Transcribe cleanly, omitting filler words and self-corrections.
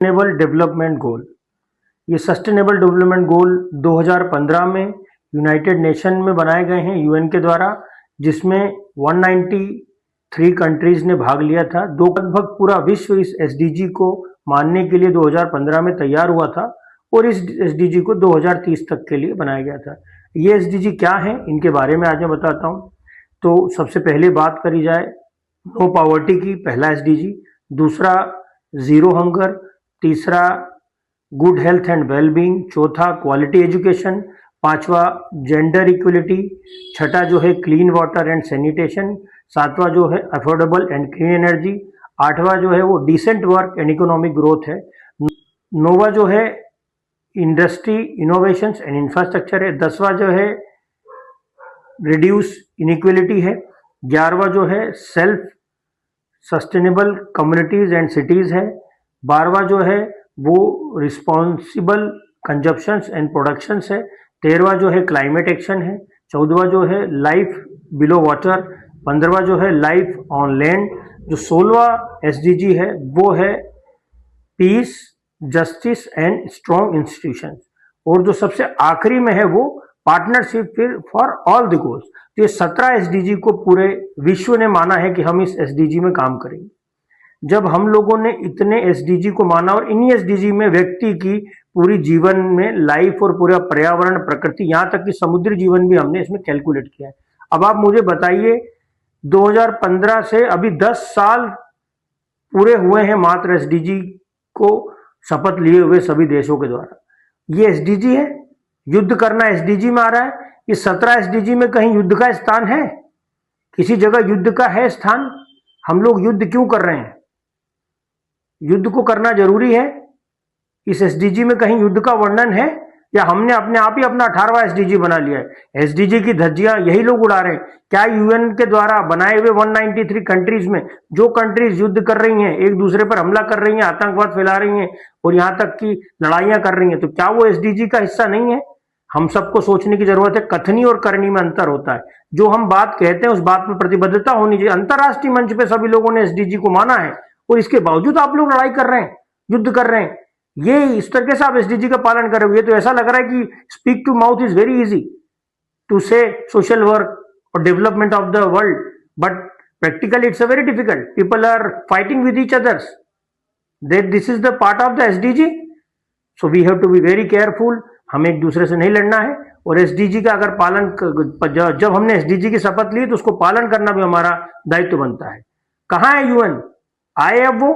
Sustainable development goal. ये sustainable development goal 2015 में United nation में बनाए गए हैं यूएन के द्वारा, जिसमें 193 कंट्रीज ने भाग लिया था। लगभग पूरा विश्व इस एसडीजी को मानने के लिए 2015 में तैयार हुआ था और इस एसडीजी को 2030 तक के लिए बनाया गया था। ये एसडीजी क्या है, इनके बारे में आज मैं बताता हूँ। तो सबसे पहले बात करी जाए नो पॉवर्टी की, पहला एसडीजी। दूसरा जीरो हंगर। तीसरा गुड हेल्थ एंड वेलबींग। चौथा क्वालिटी एजुकेशन। पांचवा जेंडर इक्वलिटी। छठा जो है क्लीन वाटर एंड सैनिटेशन। सातवां जो है अफोर्डेबल एंड क्लीन एनर्जी। आठवां जो है वो decent work and economic growth है। नौवां जो है इंडस्ट्री इनोवेशन एंड इंफ्रास्ट्रक्चर है। 10वां जो है रिड्यूस इनइक्वलिटी है। 11वां जो है self sustainable communities and cities है। 12वां जो है वो रिस्पॉन्सिबल कंजप्शंस एंड प्रोडक्शंस है। 13वां जो है क्लाइमेट एक्शन है। 14वां जो है लाइफ बिलो वाटर। 15वां जो है लाइफ ऑन लैंड। जो 16वां एसडीजी है वो है peace, justice and strong institution. और जो सबसे आखिरी में है वो partnership for all the goals. तो ये 17 एसडीजी को पूरे विश्व ने माना है कि हम इस एसडीजी में काम करेंगे। जब हम लोगों ने इतने एसडीजी को माना और इन्हीं एसडीजी में व्यक्ति की पूरी जीवन में लाइफ और पूरा पर्यावरण, प्रकृति, यहां तक कि समुद्री जीवन भी हमने इसमें कैलकुलेट किया है। अब आप मुझे बताइए, 2015 से अभी 10 साल पूरे हुए हैं मात्र एसडीजी को शपथ लिए हुए सभी देशों के द्वारा। ये एसडीजी है, युद्ध करना एसडीजी में आ रहा है। इस 17 एसडीजी में कहीं युद्ध का स्थान है? किसी जगह युद्ध का है स्थान? हम लोग युद्ध क्यों कर रहे हैं? युद्ध को करना जरूरी है? इस एसडीजी में कहीं युद्ध का वर्णन है, या हमने अपने आप ही अपना 18वां एसडीजी बना लिया है? एसडीजी की धज्जियां यही लोग उड़ा रहे हैं। क्या यूएन के द्वारा बनाए हुए 193 कंट्रीज में जो कंट्रीज युद्ध कर रही हैं, एक दूसरे पर हमला कर रही हैं, आतंकवाद फैला रही हैं और यहां तक की लड़ाइयां कर रही हैं, तो क्या वो एसडीजी का हिस्सा नहीं है? हम सबको सोचने की जरूरत है। कथनी और करनी में अंतर होता है। जो हम बात कहते हैं उस बात पर प्रतिबद्धता होनी चाहिए। अंतरराष्ट्रीय मंच पे सभी लोगों ने एसडीजी को माना है और इसके बावजूद आप लोग लड़ाई कर रहे हैं, युद्ध कर रहे हैं। ये इस तरीके से आप एसडीजी का पालन कर रहे हो। ये तो ऐसा लग रहा है कि speak to mouth is very easy to say social work और development of the world, but practically it's a very difficult. People are fighting with each others. This is the part of the SDG. So we have to be very careful. हमें एक दूसरे से नहीं लड़ना है और SDG का अगर पालन, जब हमने एसडीजी की शपथ ली तो उसको पालन करना भी हमारा दायित्व बनता है। कहां है यूएन? आए अब वो?